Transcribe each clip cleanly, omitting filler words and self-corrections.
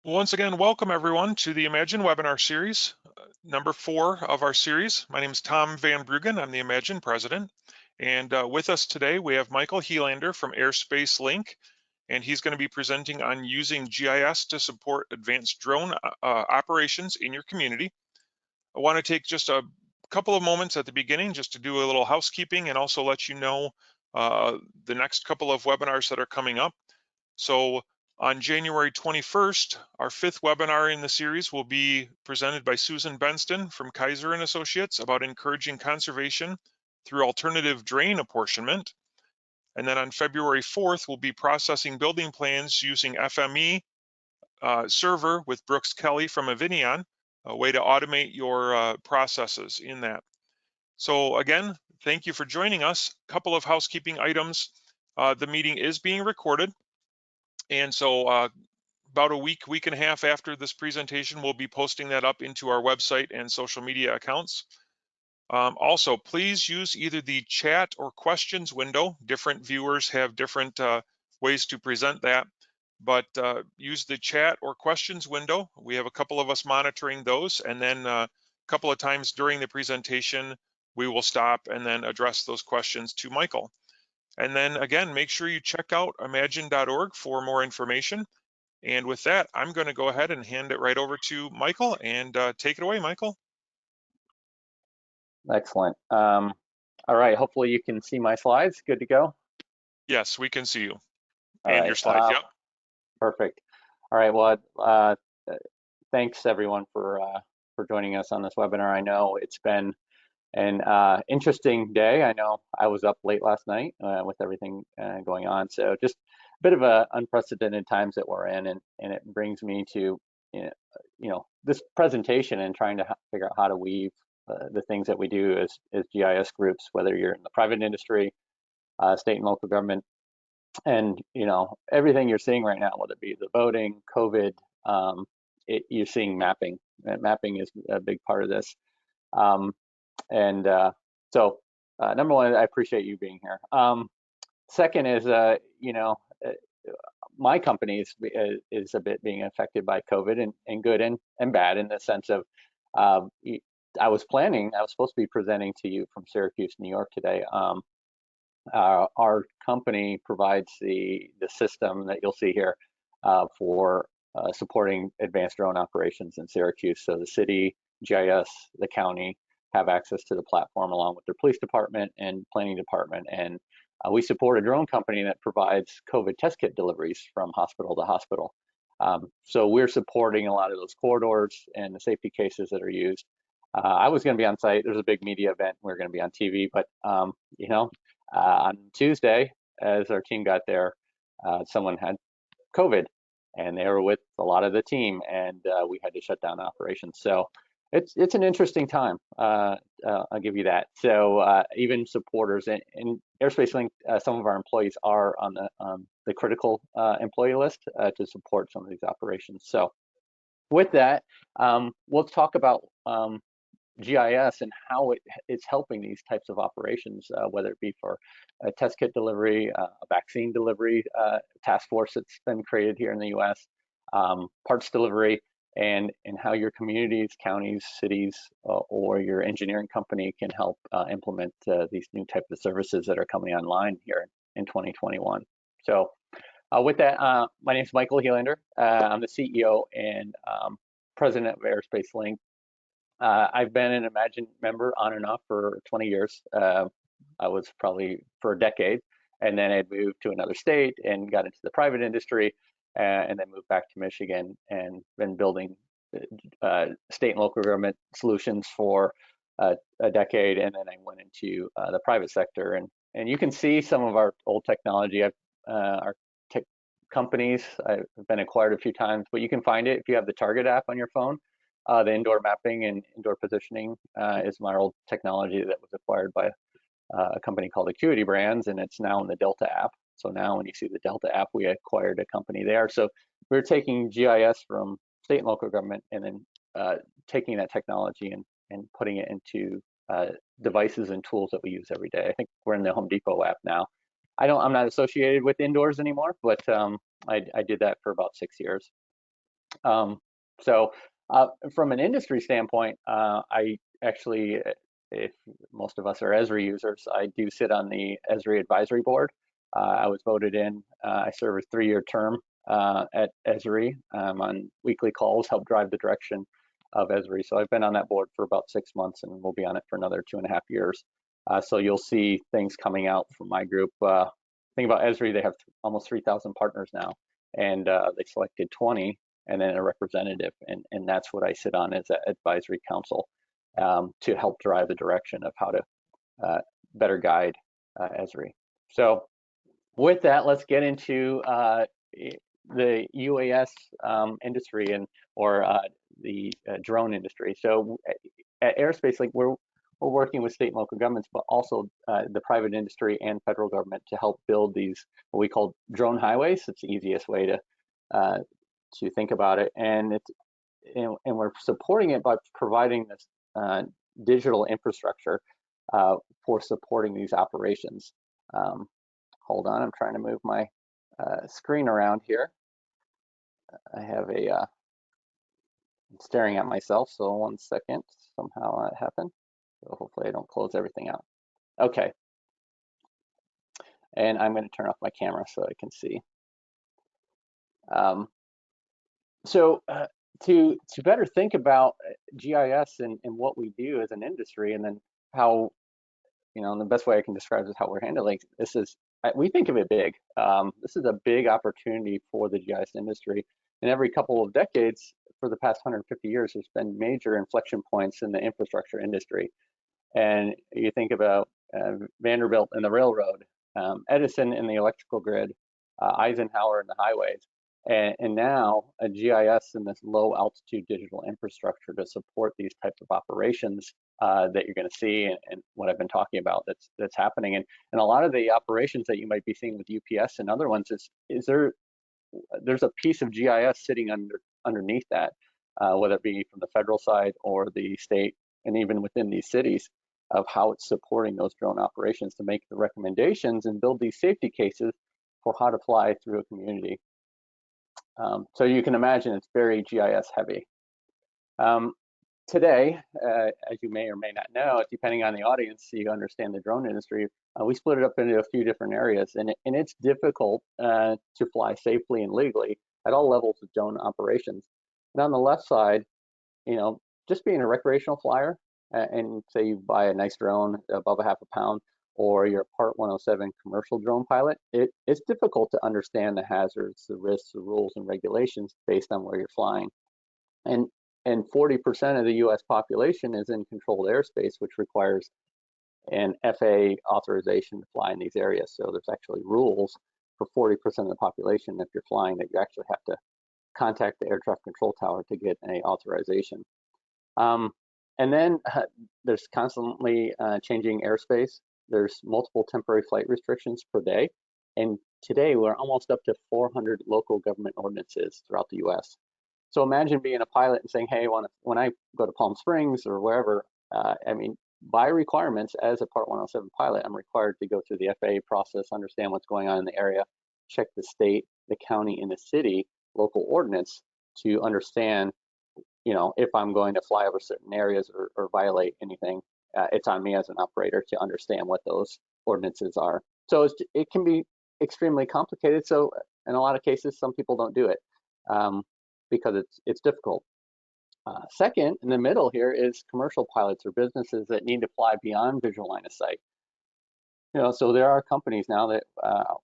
Once again, welcome everyone to the IMAGIN Webinar Series, number 4 of our series. My name is Tom Van Bruggen. I'm the IMAGIN president. And with us today, we have Michael Healander from Airspace Link, and he's going to be presenting on using GIS to support advanced drone operations in your community. I want to take just a couple of moments at the beginning just to do a little housekeeping and also let you know the next couple of webinars that are coming up. So on January 21st, our 5th webinar in the series will be presented by Susan Benston from Kaiser & Associates about encouraging conservation through alternative drain apportionment. And then on February 4th, we'll be processing building plans using FME server with Brooks Kelly from Avinion, a way to automate your processes in that. So again, thank you for joining us. A couple of housekeeping items. The meeting is being recorded. And so about a week and a half after this presentation, we'll be posting that up into our website and social media accounts. Also, please use either the chat or questions window. Different viewers have different ways to present that, but use the chat or questions window. We have a couple of us monitoring those, and then a couple of times during the presentation, we will stop and then address those questions to Michael. And then again, make sure you check out imagine.org for more information. And with that, I'm going to go ahead and hand it right over to Michael and take it away, Michael. Excellent. All right, hopefully you can see my slides. Good to go? Yes, we can see you. All and right. your slides, yep. Perfect. All right, well, thanks everyone for joining us on this webinar. I know it's been an interesting day. I know I was up late last night with everything going on. So just a bit of unprecedented times that we're in, and it brings me to this presentation and trying to figure out how to weave the things that we do as GIS groups, whether you're in the private industry, state and local government, and everything you're seeing right now, whether it be the voting, COVID, you're seeing mapping. Mapping is a big part of this. So number one, I appreciate you being here. Second is, my company is a bit being affected by COVID, and good and bad, in the sense of, I was supposed to be presenting to you from Syracuse, New York today. Our company provides the system that you'll see here for supporting advanced drone operations in Syracuse. So the city, GIS, the county have access to the platform along with their police department and planning department. And we support a drone company that provides COVID test kit deliveries from hospital to hospital. So we're supporting a lot of those corridors and the safety cases that are used. I was going to be on site. There's a big media event. We're going to be on TV, but on Tuesday, as our team got there, someone had COVID, and they were with a lot of the team, and we had to shut down operations. So it's an interesting time. I'll give you that. So even supporters in Airspace Link, some of our employees are on the critical employee list to support some of these operations. So with that, we'll talk about GIS and how it's helping these types of operations, whether it be for a test kit delivery, a vaccine delivery task force that's been created here in the US, parts delivery, and how your communities, counties, cities, or your engineering company can help implement these new types of services that are coming online here in 2021. So with that, my name is Michael Healander. I'm the CEO and president of Airspace Link. I've been an IMAGIN member on and off for 20 years. I was probably for a decade, and then I'd moved to another state and got into the private industry, and then moved back to Michigan and been building state and local government solutions for a decade, and then I went into the private sector. And you can see some of our old technology. Our tech companies I've been acquired a few times, but you can find it if you have the Target app on your phone. The indoor mapping and indoor positioning is my old technology that was acquired by a company called Acuity Brands, and it's now in the Delta app. So now when you see the Delta app, we acquired a company there. So we're taking GIS from state and local government, and then taking that technology and putting it into devices and tools that we use every day. I think we're in the Home Depot app now. I'm not associated with indoors anymore, but I did that for about 6 years. So from an industry standpoint, I actually, if most of us are Esri users, I do sit on the Esri advisory board. I was voted in. I serve a 3-year term at Esri on weekly calls, help drive the direction of Esri. So I've been on that board for about 6 months, and we'll be on it for another 2.5 years. So you'll see things coming out from my group. Think about Esri; they have almost 3,000 partners now, and they selected 20 and then a representative, and that's what I sit on as an advisory council to help drive the direction of how to better guide Esri. So with that, let's get into the UAS industry or the drone industry. So at Airspace Link, we're working with state and local governments, but also the private industry and federal government to help build these what we call drone highways. It's the easiest way to think about it, and we're supporting it by providing this digital infrastructure for supporting these operations. Hold on, I'm trying to move my screen around here. I have I'm staring at myself, so 1 second, somehow that happened. So hopefully I don't close everything out. Okay, and I'm going to turn off my camera so I can see. So to better think about GIS and what we do as an industry, and then how, and the best way I can describe is how we're handling this is, we think of it big. This is a big opportunity for the GIS industry. And every couple of decades for the past 150 years, there's been major inflection points in the infrastructure industry. And you think about Vanderbilt and the railroad, Edison in the electrical grid, Eisenhower in the highways. And now a GIS and this low altitude digital infrastructure to support these types of operations that you're going to see, and what I've been talking about that's happening. And a lot of the operations that you might be seeing with UPS and other ones there's a piece of GIS sitting underneath that, whether it be from the federal side or the state, and even within these cities, of how it's supporting those drone operations to make the recommendations and build these safety cases for how to fly through a community. So you can imagine it's very GIS heavy. Today, as you may or may not know, depending on the audience, so you understand the drone industry, we split it up into a few different areas, and it's difficult to fly safely and legally at all levels of drone operations. And on the left side, just being a recreational flyer, and say you buy a nice drone above 1/2 pound, or you're a Part 107 commercial drone pilot, it's difficult to understand the hazards, the risks, the rules, and regulations based on where you're flying. And 40% of the US population is in controlled airspace, which requires an FAA authorization to fly in these areas. So there's actually rules for 40% of the population if you're flying that you actually have to contact the air traffic control tower to get an authorization. And then there's constantly changing airspace. There's multiple temporary flight restrictions per day. And today we're almost up to 400 local government ordinances throughout the US. So imagine being a pilot and saying, hey, when I go to Palm Springs or wherever, by requirements as a Part 107 pilot, I'm required to go through the FAA process, understand what's going on in the area, check the state, the county, and the city local ordinance to understand, if I'm going to fly over certain areas or violate anything. It's on me as an operator to understand what those ordinances are. So it can be extremely complicated. So in a lot of cases, some people don't do it because it's difficult. Second, in the middle here is commercial pilots or businesses that need to fly beyond visual line of sight. So there are companies now that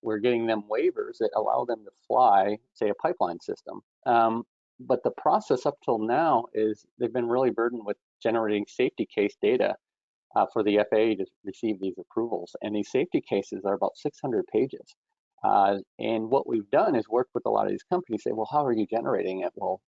we're getting them waivers that allow them to fly, say, a pipeline system. But the process up till now is they've been really burdened with generating safety case data for the FAA to receive these approvals. And these safety cases are about 600 pages. And what we've done is work with a lot of these companies, say, well, how are you generating it? Well,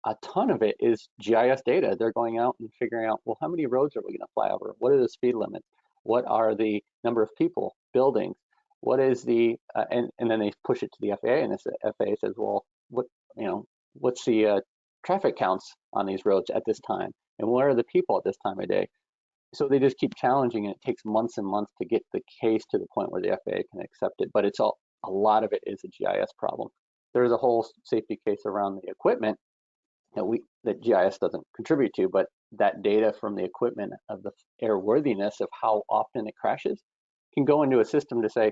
a ton of it is GIS data. They're going out and figuring out, well, how many roads are we going to fly over? What are the speed limits? What are the number of people, buildings? What is the, and then they push it to the FAA, and the FAA says, well, what's the traffic counts on these roads at this time? And where are the people at this time of day? So they just keep challenging, and it takes months and months to get the case to the point where the FAA can accept it. But a lot of it is a GIS problem. there's a whole safety case around the equipment that GIS doesn't contribute to, but that data from the equipment of the airworthiness of how often it crashes can go into a system to say,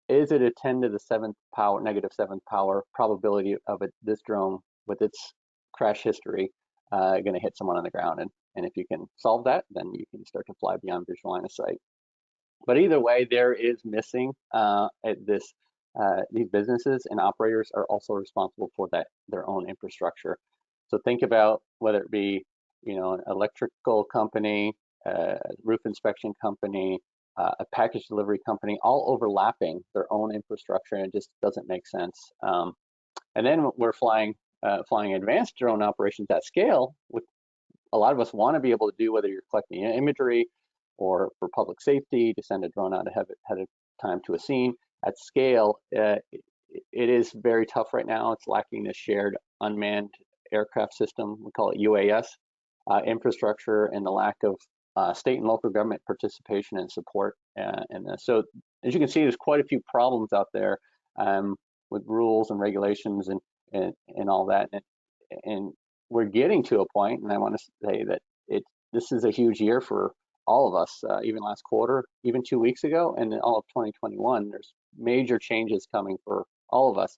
is it a 10 to the 7th power, -7th power probability of this drone with its crash history going to hit someone on the ground? And if you can solve that, then you can start to fly beyond visual line of sight. But either way, there is missing at this. These businesses and operators are also responsible for their own infrastructure. So think about whether it be, an electrical company, a roof inspection company, a package delivery company, all overlapping their own infrastructure, and it just doesn't make sense. And then we're flying advanced drone operations at scale, which a lot of us want to be able to do, whether you're collecting imagery or for public safety, to send a drone out ahead of time to a scene at scale. It is very tough right now. It's lacking this shared unmanned aircraft system, we call it UAS, infrastructure, and the lack of state and local government participation and support in this. So as you can see, there's quite a few problems out there with rules and regulations and all that. And we're getting to a point, and I want to say that this is a huge year for all of us. Even last quarter, even 2 weeks ago, and all of 2021, there's major changes coming for all of us.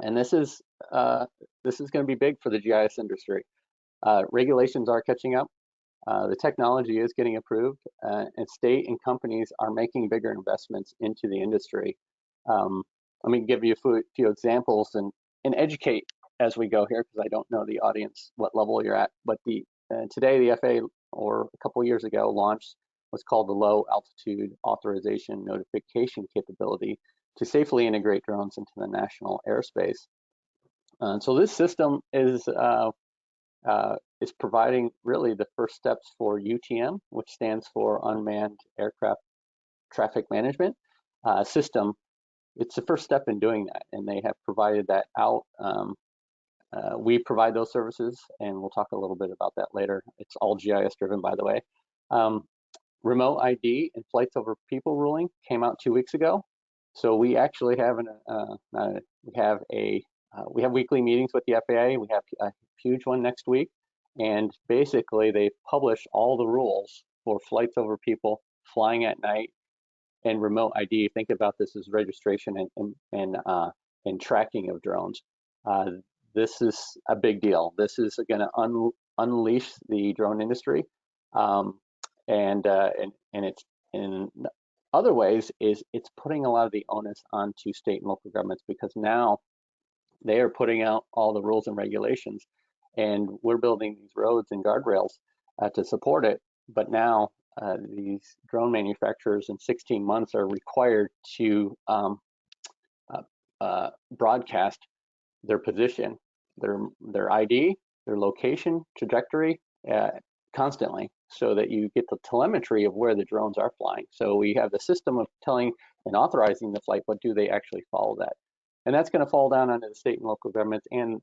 And this is going to be big for the GIS industry. Regulations are catching up. The technology is getting approved, and state and companies are making bigger investments into the industry. Let me give you a few examples and educate as we go here, because I don't know the audience what level you're at. But today the FAA, or a couple of years ago, launched what's called the Low Altitude Authorization Notification capability to safely integrate drones into the national airspace. So this system is providing really the first steps for UTM, which stands for Unmanned Aircraft Traffic Management System. It's the first step in doing that, and they have provided that out. We provide those services, and we'll talk a little bit about that later. It's all GIS driven, by the way. Remote ID and flights over people ruling came out 2 weeks ago. So we actually have we have weekly meetings with the FAA. We have a huge one next week, and basically they publish all the rules for flights over people, flying at night, and remote ID. Think about this as registration and tracking of drones. This is a big deal. This is going to unleash the drone industry, and it's in other ways it's putting a lot of the onus onto state and local governments, because now they are putting out all the rules and regulations, and we're building these roads and guardrails to support it. But now these drone manufacturers in 16 months are required to broadcast their position, their ID, their location, trajectory constantly, so that you get the telemetry of where the drones are flying. So we have the system of telling and authorizing the flight, but do they actually follow that? And that's going to fall down onto the state and local governments and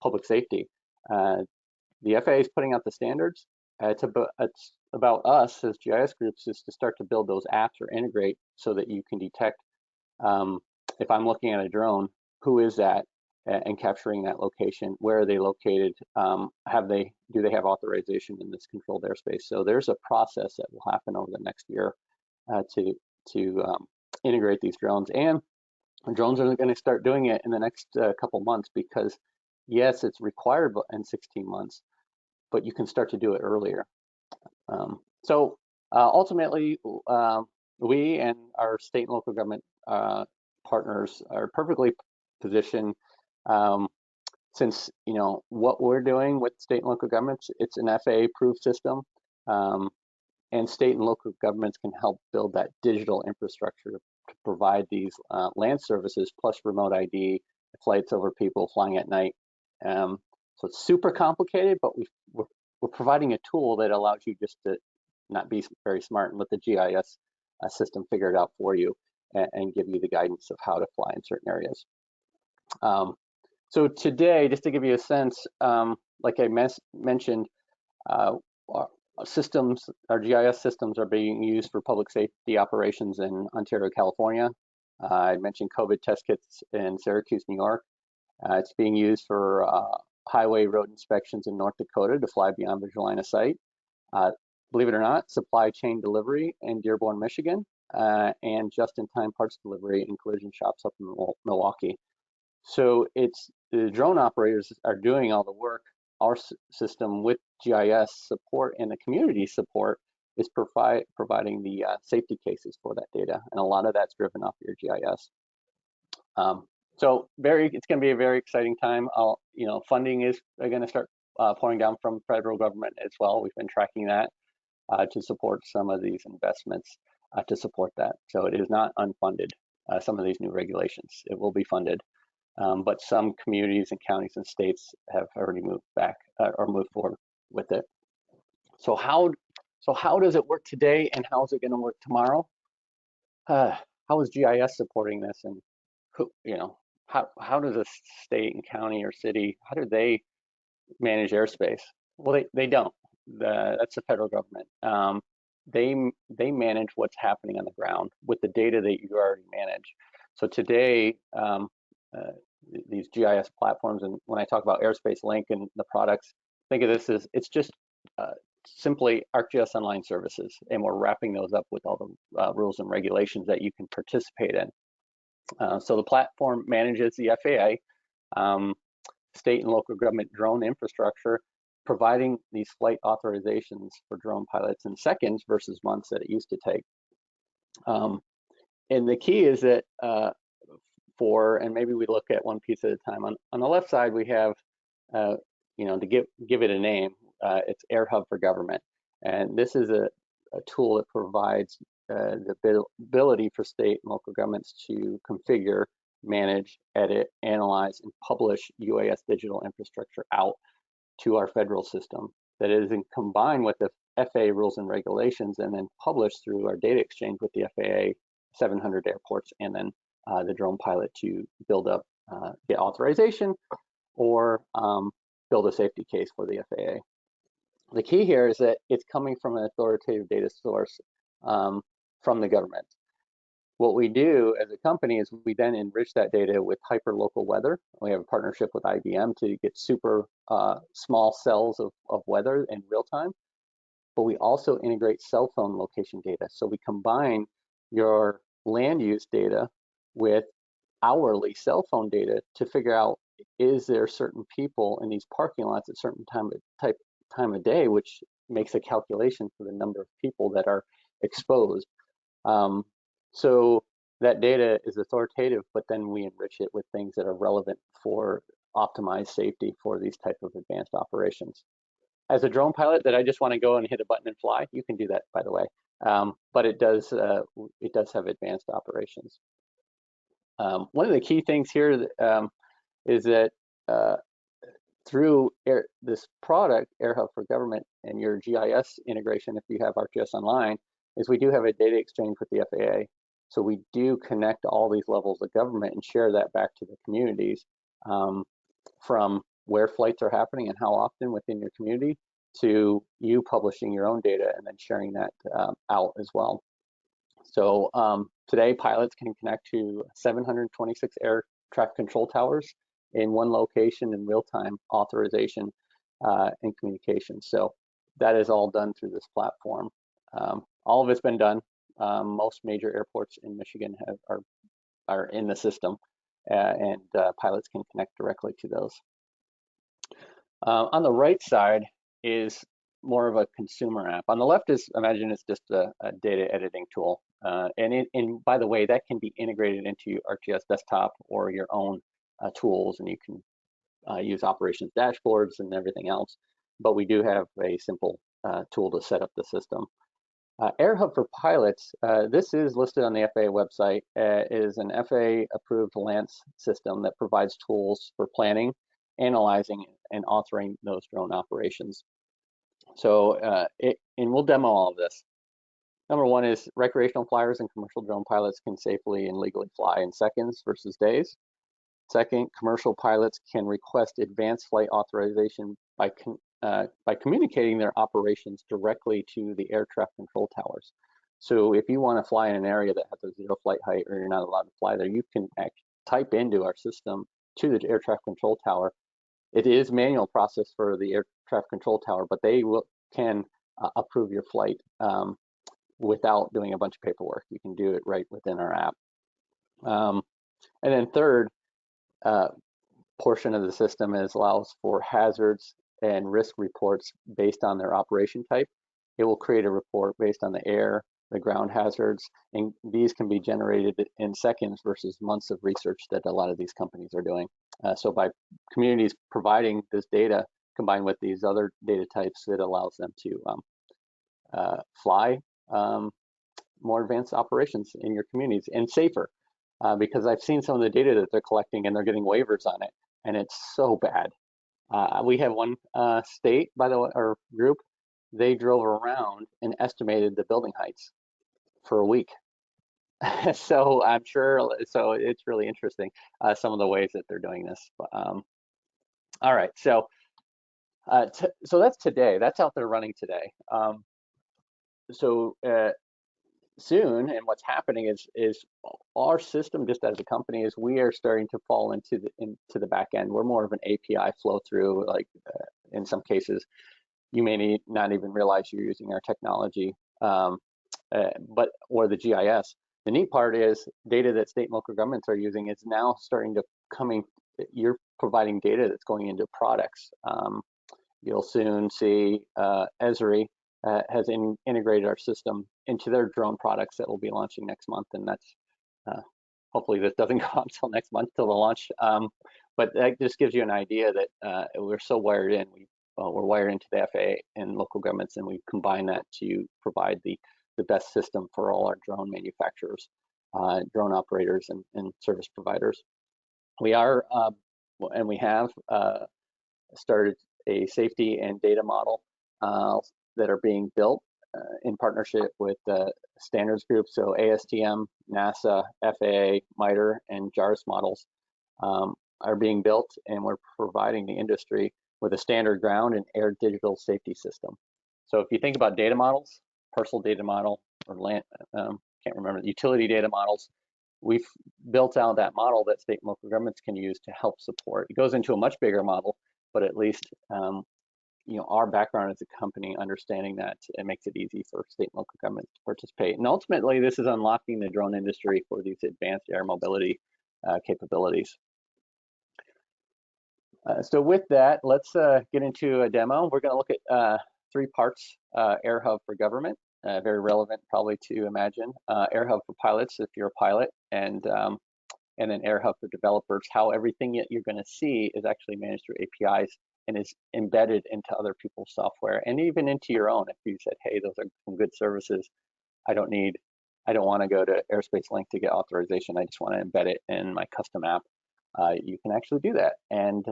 public safety. The FAA is putting out the standards. It's about us as GIS groups is to start to build those apps or integrate so that you can detect if I'm looking at a drone, who is that, and capturing that location, where are they located, do they have authorization in this controlled airspace? So there's a process that will happen over the next year to integrate these drones, and drones are going to start doing it in the next couple months, because yes, it's required in 16 months, but you can start to do it earlier. So ultimately, we and our state and local government partners are perfectly positioned, since what we're doing with state and local governments, it's an FAA-approved system, and state and local governments can help build that digital infrastructure to provide these land services plus remote ID, flights over people, flying at night. So it's super complicated, but we're providing a tool that allows you just to not be very smart and let the GIS system figure it out for you and give you the guidance of how to fly in certain areas. So today, just to give you a sense, like I mentioned, our GIS systems are being used for public safety operations in Ontario, California, I mentioned COVID test kits in Syracuse, New York. It's being used for highway road inspections in North Dakota to fly beyond visual line of sight. Believe it or not, supply chain delivery in Dearborn, Michigan, and just-in-time parts delivery in collision shops up in Milwaukee. So it's the drone operators are doing all the work. Our system with GIS support and the community support is providing the safety cases for that data, and a lot of that's driven off your GIS. So it's going to be a very exciting time. Funding is going to start pouring down from federal government as well. We've been tracking that to support some of these investments to support that. So it is not unfunded. Some of these new regulations, it will be funded. But some communities and counties and states have already moved back or moved forward with it. So how does it work today, and how is it going to work tomorrow? How is GIS supporting this, and how does a state and county or city, how do they manage airspace? Well, they don't. That's the federal government. They manage what's happening on the ground with the data that you already manage. So today, these GIS platforms, and when I talk about Airspace Link and the products, think of this as it's just simply ArcGIS Online services, and we're wrapping those up with all the rules and regulations that you can participate in. So the platform manages the FAA, state and local government drone infrastructure, providing these flight authorizations for drone pilots in seconds versus months that it used to take. And the key is that and maybe we look at one piece at a time. On the left side, we have, to give it a name, it's AIRHUB for government. And this is a tool that provides the ability for state and local governments to configure, manage, edit, analyze, and publish UAS digital infrastructure out to our federal system that is combined with the FAA rules and regulations, and then published through our data exchange with the FAA 700 airports, and then the drone pilot to build up, get authorization, or build a safety case for the FAA. The key here is that it's coming from an authoritative data source from the government. What we do as a company is we then enrich that data with hyperlocal weather. We have a partnership with IBM to get super small cells of weather in real time, but we also integrate cell phone location data. So we combine your land use data with hourly cell phone data to figure out, is there certain people in these parking lots at certain time of day, which makes a calculation for the number of people that are exposed. So that data is authoritative, but then we enrich it with things that are relevant for optimized safety for these type of advanced operations. As a drone pilot that I just want to go and hit a button and fly, you can do that, by the way. But it does have advanced operations. One of the key things here is that through this product, AIRHUB for Government, and your GIS integration, if you have ArcGIS Online, is we do have a data exchange with the FAA. So we do connect all these levels of government and share that back to the communities, from where flights are happening and how often within your community, to you publishing your own data and then sharing that out as well. So today, pilots can connect to 726 air traffic control towers in one location in real-time authorization and communication. So that is all done through this platform. All of it's been done. Most major airports in Michigan are in the system, and pilots can connect directly to those. On the right side is more of a consumer app. On the left is, imagine it's just a data editing tool. And by the way, that can be integrated into ArcGIS Desktop or your own tools, and you can use operations dashboards and everything else. But we do have a simple tool to set up the system. AIRHUB for pilots, this is listed on the FAA website, is an FAA-approved LANCE system that provides tools for planning, analyzing, and authoring those drone operations. So, and we'll demo all of this. Number one is recreational flyers and commercial drone pilots can safely and legally fly in seconds versus days. Second, commercial pilots can request advanced flight authorization by communicating their operations directly to the air traffic control towers. So if you want to fly in an area that has a 0 flight height or you're not allowed to fly there, you can type into our system to the air traffic control tower. It is manual process for the air traffic control tower, but they can approve your flight without doing a bunch of paperwork. You can do it right within our app. And then third portion of the system allows for hazards and risk reports based on their operation type. It will create a report based on the air, the ground hazards, and these can be generated in seconds versus months of research that a lot of these companies are doing. So by communities providing this data combined with these other data types, it allows them to fly more advanced operations in your communities and safer. Because I've seen some of the data that they're collecting and they're getting waivers on it, and it's so bad. We have one state, by the way, or group, they drove around and estimated the building heights for a week. So I'm sure, so it's really interesting, some of the ways that they're doing this. But, all right, so so that's today. That's out there running today. Soon, and what's happening is our system, just as a company, is we are starting to fall into the back end. We're more of an API flow through. Like in some cases, you may not even realize you're using our technology, or the GIS. The neat part is data that state and local governments are using is now starting to you're providing data that's going into products. You'll soon see Esri has integrated our system into their drone products that will be launching next month, and that's hopefully this doesn't go on until next month till the launch. But that just gives you an idea that we're so wired in. We're wired into the FAA and local governments, and we combine that to provide the best system for all our drone manufacturers, drone operators, and service providers. We are, and we have started a safety and data model that are being built in partnership with standards groups. So ASTM, NASA, FAA, MITRE, and JARS models are being built, and we're providing the industry with a standard ground and air digital safety system. So if you think about data models, parcel data model, or land, can't remember, the utility data models, we've built out that model that state and local governments can use to help support. It goes into a much bigger model, but at least our background as a company, understanding that it makes it easy for state and local governments to participate. And ultimately, this is unlocking the drone industry for these advanced air mobility capabilities. So with that, let's get into a demo. We're going to look at 3 parts: AIRHUB for government, very relevant probably to IMAGIN, AIRHUB for pilots if you're a pilot, and then AIRHUB for developers, how everything that you're going to see is actually managed through APIs and is embedded into other people's software and even into your own. If you said, hey, those are some good services, I don't want to go to Airspace Link to get authorization, I just want to embed it in my custom app, you can actually do that. And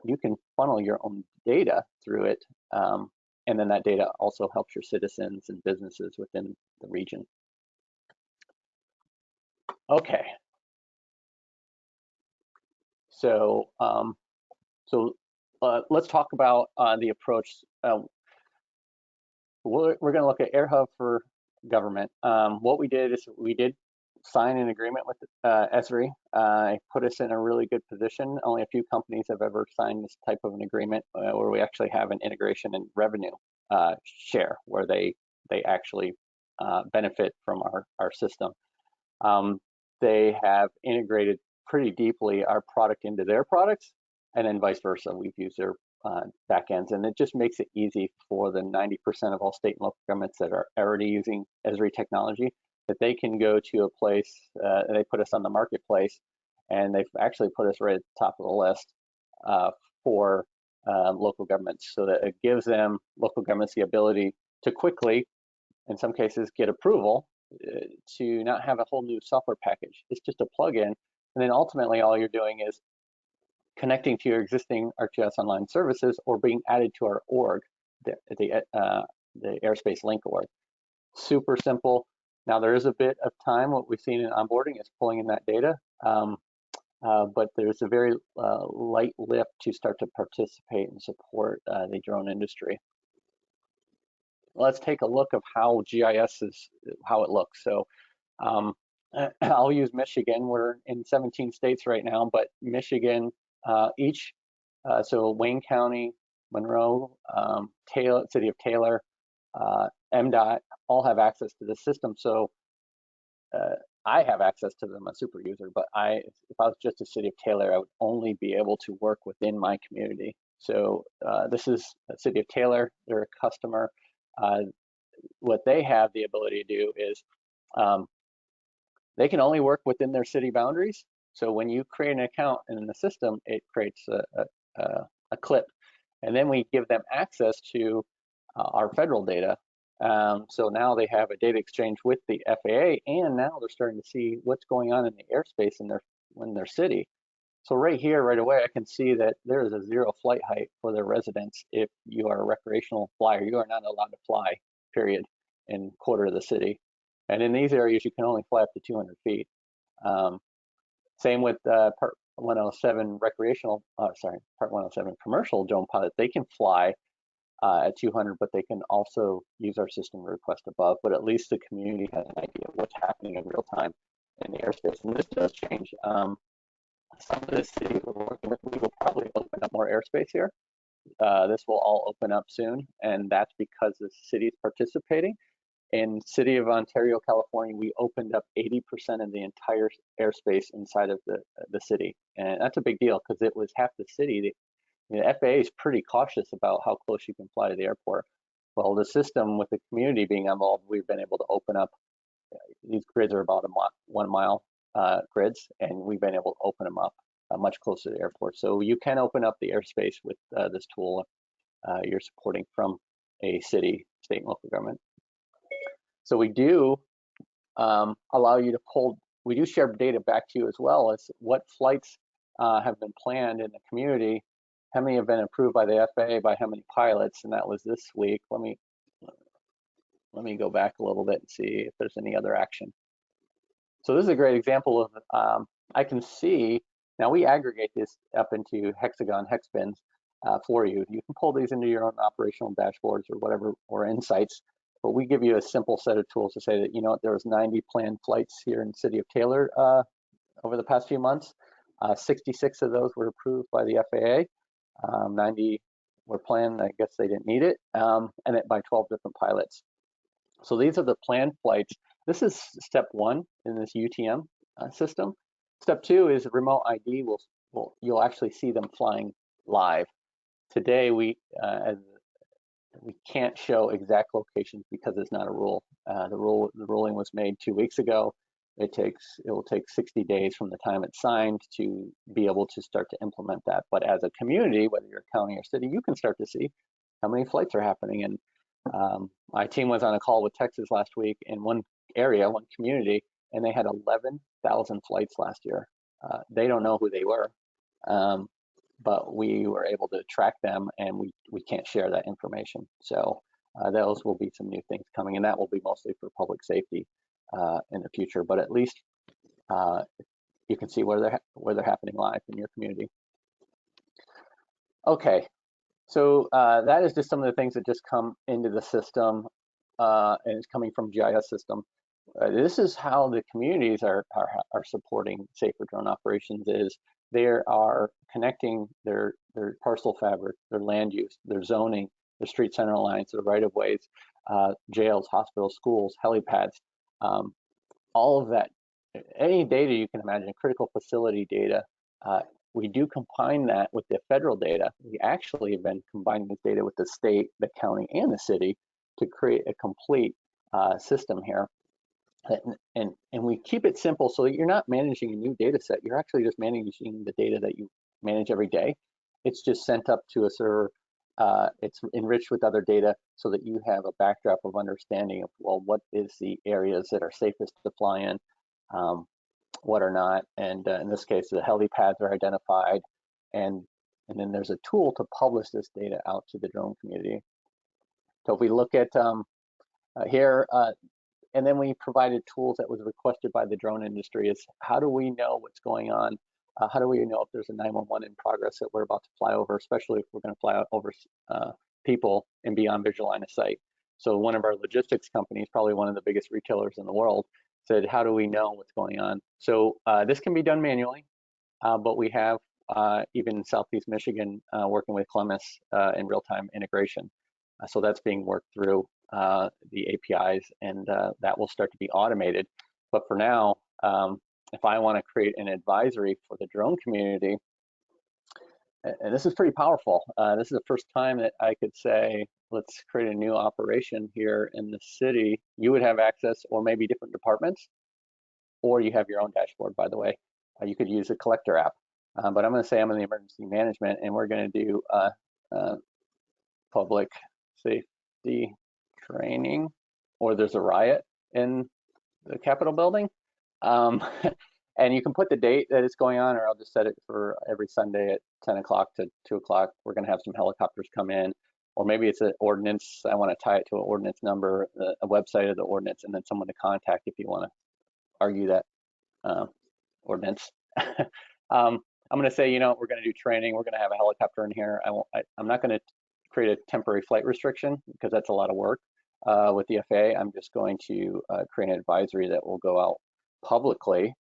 you can funnel your own data through it, and then that data also helps your citizens and businesses within the region. Okay. So let's talk about the approach. We're going to look at AIRHUB for government. What we did is we did sign an agreement with Esri. It put us in a really good position. Only a few companies have ever signed this type of an agreement where we actually have an integration and revenue share, where they actually benefit from our system. They have integrated pretty deeply our product into their products, and then vice versa. We've used their backends, and it just makes it easy for the 90% of all state and local governments that are already using Esri technology, that they can go to a place, they put us on the marketplace, and they've actually put us right at the top of the list for local governments, so that it gives them, local governments, the ability to quickly, in some cases, get approval to not have a whole new software package. It's just a plugin, and then ultimately all you're doing is connecting to your existing ArcGIS Online services or being added to our org, the Airspace Link org. Super simple. Now there is a bit of time. What we've seen in onboarding is pulling in that data, but there's a very light lift to start to participate and support the drone industry. let's take a look of how GIS is, how it looks. So I'll use Michigan. We're in 17 states right now, but Michigan, so Wayne County, Monroe, Taylor, City of Taylor, MDOT, all have access to this system. So I have access to them, a super user, but if I was just a City of Taylor, I would only be able to work within my community. So this is a City of Taylor, they're a customer. What they have the ability to do is they can only work within their city boundaries. So when you create an account in the system, it creates a clip, and then we give them access to our federal data. So now they have a data exchange with the FAA, and now they're starting to see what's going on in the airspace in their city. So right here, right away, I can see that there is a 0 flight height for their residents. If you are a recreational flyer, you are not allowed to fly, period, in quarter of the city. And in these areas, you can only fly up to 200 feet. Same with Part 107 recreational, Part 107 commercial drone pilot. They can fly at 200, but they can also use our system to request above. But at least the community has an idea of what's happening in real time in the airspace. And this does change. Some of the cities we're working with, we will probably open up more airspace here. This will all open up soon, and that's because the city is participating. In City of Ontario, California, we opened up 80% of the entire airspace inside of the city, and that's a big deal because it was half the city. The FAA is pretty cautious about how close you can fly to the airport. Well, the system with the community being involved, we've been able to open up. These grids are about 1 mile grids, and we've been able to open them up much closer to the airport. So you can open up the airspace with this tool you're supporting from a city, state, and local government. So we do allow you to pull, we do share data back to you as well as what flights have been planned in the community, how many have been approved by the FAA, by how many pilots, and that was this week. Let me go back a little bit and see if there's any other action. So this is a great example of, I can see, now we aggregate this up into hexagon hex bins for you. You can pull these into your own operational dashboards or whatever, or insights, but we give you a simple set of tools to say that, you know what, there was 90 planned flights here in the City of Taylor over the past few months. 66 of those were approved by the FAA. 90 were planned, I guess they didn't need it, and it by 12 different pilots. So these are the planned flights. This is step 1 in this UTM system. Step 2 is remote ID. You'll actually see them flying live. Today we can't show exact locations because it's not a rule. The ruling was made 2 weeks ago. It will take 60 days from the time it's signed to be able to start to implement that. But as a community, whether you're a county or city, you can start to see how many flights are happening. And my team was on a call with Texas last week in one area, one community, and they had 11,000 flights last year. They don't know who they were, but we were able to track them, and we can't share that information. So those will be some new things coming, and that will be mostly for public safety in the future. But at least you can see where they're happening live in your community. Okay, so that is just some of the things that just come into the system, and it's coming from GIS system. This is how the communities are supporting safer drone operations. Is they are connecting their parcel fabric, their land use, their zoning, their street center lines, their right of ways, jails, hospitals, schools, helipads, all of that, any data you can imagine, critical facility data. We do combine that with the federal data. We actually have been combining this data with the state, the county, and the city to create a complete system here. And we keep it simple so that you're not managing a new data set. You're actually just managing the data that you manage every day. It's just sent up to a server. It's enriched with other data so that you have a backdrop of understanding of, well, what is the areas that are safest to fly in, what are not. And in this case, the helipads are identified. And then there's a tool to publish this data out to the drone community. So if we look at here, and then we provided tools that was requested by the drone industry, is how do we know what's going on? How do we know if there's a 911 in progress that we're about to fly over, especially if we're going to fly over people and beyond visual line of sight? So one of our logistics companies, probably one of the biggest retailers in the world, said, how do we know what's going on? So this can be done manually, but we have even in Southeast Michigan working with Clemens in real-time integration. So that's being worked through the APIs, and that will start to be automated. But for now, if I want to create an advisory for the drone community, and this is pretty powerful. This is the first time that I could say, let's create a new operation here in the city. You would have access, or maybe different departments, or you have your own dashboard, by the way. You could use a collector app. But I'm going to say I'm in the emergency management, and we're going to do public safety training, or there's a riot in the Capitol building. And you can put the date that it's going on, or I'll just set it for every Sunday at 10 o'clock to 2 o'clock. We're going to have some helicopters come in, or maybe it's an ordinance. I want to tie it to an ordinance number, a website of the ordinance, and then someone to contact if you want to argue that ordinance. I'm going to say, we're going to do training. We're going to have a helicopter in here. I'm not going to create a temporary flight restriction because that's a lot of work with the FAA. I'm just going to create an advisory that will go out publicly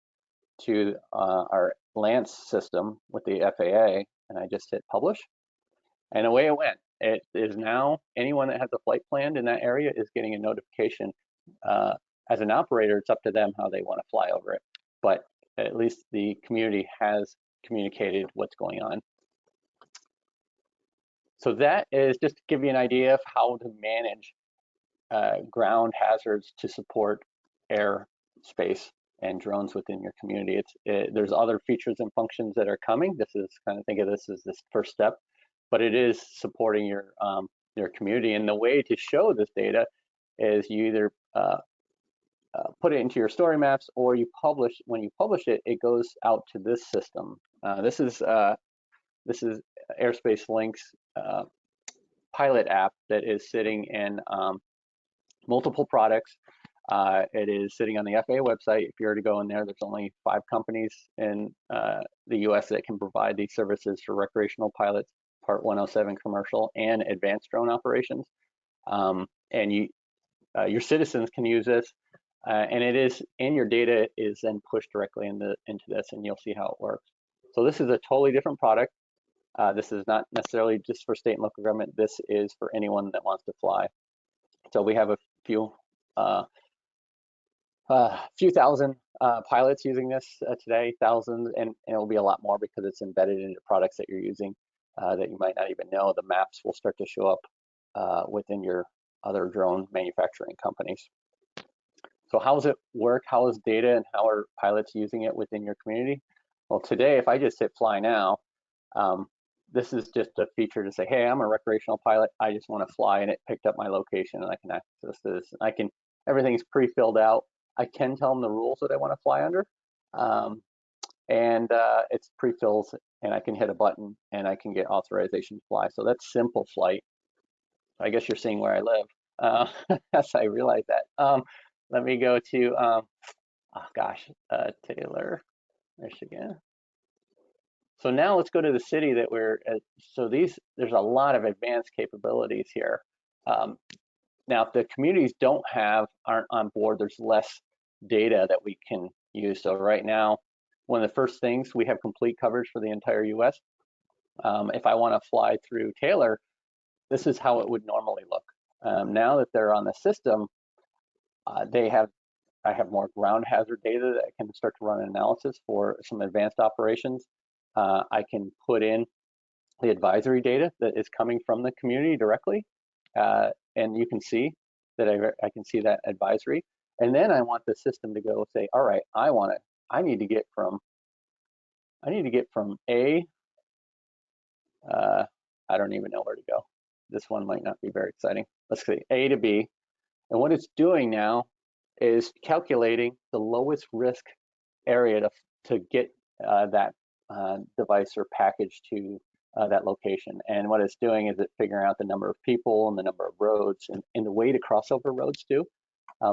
to our Lance system with the FAA, and I just hit publish, and away it went. It is now anyone that has a flight planned in that area is getting a notification. As an operator, it's up to them how they want to fly over it, but at least the community has communicated what's going on. So that is just to give you an idea of how to manage ground hazards to support air, space, and drones within your community. There's other features and functions that are coming. This is kind of, think of this as this first step, but it is supporting your community. And the way to show this data is you either put it into your story maps, or you publish. When you publish it, it goes out to this system. This is Airspace Link's pilot app that is sitting in multiple products. It is sitting on the FAA website. If you were to go in there, there's only 5 companies in the US that can provide these services for recreational pilots, Part 107 commercial, and advanced drone operations. And your citizens can use this, and it is, and your data is then pushed directly into this, and you'll see how it works. So this is a totally different product. This is not necessarily just for state and local government. This is for anyone that wants to fly. So we have a few thousand pilots using this today, thousands, and it'll be a lot more because it's embedded into products that you're using that you might not even know. The maps will start to show up within your other drone manufacturing companies. So how does it work? How is data and how are pilots using it within your community? Well, today, if I just hit fly now, this is just a feature to say, hey, I'm a recreational pilot. I just want to fly, and it picked up my location, and I can access this. Everything's pre-filled out. I can tell them the rules that I want to fly under, and it's pre-fills, and I can hit a button, and I can get authorization to fly. So that's simple flight. I guess you're seeing where I live. Yes, I realize that. Let me go to, Taylor, Michigan. So now let's go to the city that we're at. So there's a lot of advanced capabilities here. Now, if the communities aren't on board, there's less data that we can use. So right now, one of the first things, we have complete coverage for the entire US. If I want to fly through Taylor, this is how it would normally look. Now that they're on the system, I have more ground hazard data that I can start to run an analysis for some advanced operations. I can put in the advisory data that is coming from the community directly, and you can see that I can see that advisory. And then I want the system to go say, all right, I need to get from A. I don't even know where to go. This one might not be very exciting. Let's say A to B, and what it's doing now is calculating the lowest risk area to get that device or package to that location. And what it's doing is it's figuring out the number of people and the number of roads and the way to cross over roads too.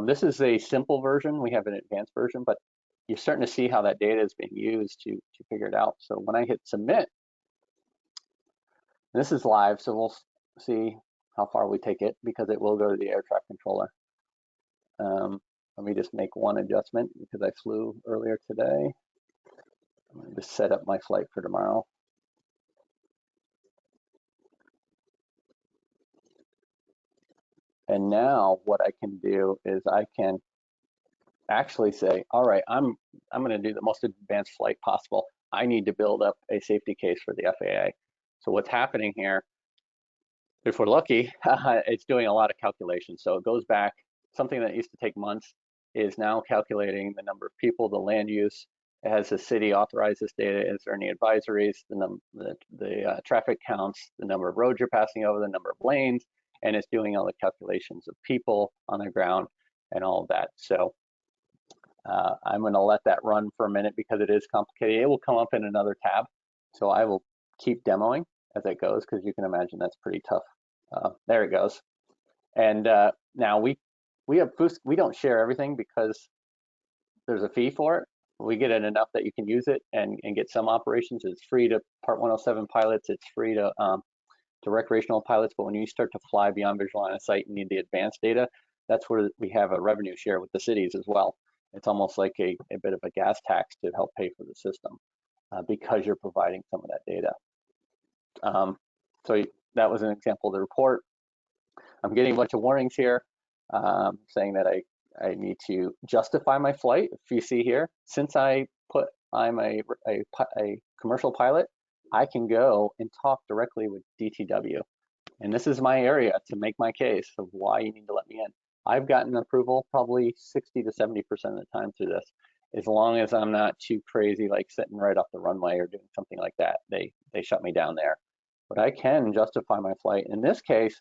This is a simple version. We have an advanced version, but you're starting to see how that data is being used to figure it out. So when I hit submit, this is live, so we'll see how far we take it, because it will go to the air traffic controller. Let me just make one adjustment because I flew earlier today. I'm going to just set up my flight for tomorrow. And now what I can do is I can actually say, all right, I'm going to do the most advanced flight possible. I need to build up a safety case for the FAA. So what's happening here, if we're lucky, it's doing a lot of calculations. So it goes back, something that used to take months is now calculating the number of people, the land use. Has the city authorized this data? Is there any advisories? The traffic counts, the number of roads you're passing over, the number of lanes, and it's doing all the calculations of people on the ground and all of that. So I'm going to let that run for a minute because it is complicated. It will come up in another tab. So I will keep demoing as it goes, because you can imagine that's pretty tough. There it goes. And now we don't share everything because there's a fee for it. We get it enough that you can use it and get some operations. It's free to Part 107 pilots. It's free to recreational pilots. But when you start to fly beyond visual line of sight and need the advanced data, that's where we have a revenue share with the cities as well. It's almost like a bit of a gas tax to help pay for the system because you're providing some of that data. So that was an example of the report. I'm getting a bunch of warnings here saying that I need to justify my flight. If you see here, since I'm a commercial pilot, I can go and talk directly with DTW. And this is my area to make my case of why you need to let me in. I've gotten approval probably 60 to 70% of the time through this, as long as I'm not too crazy, like sitting right off the runway or doing something like that. They shut me down there. But I can justify my flight. In this case,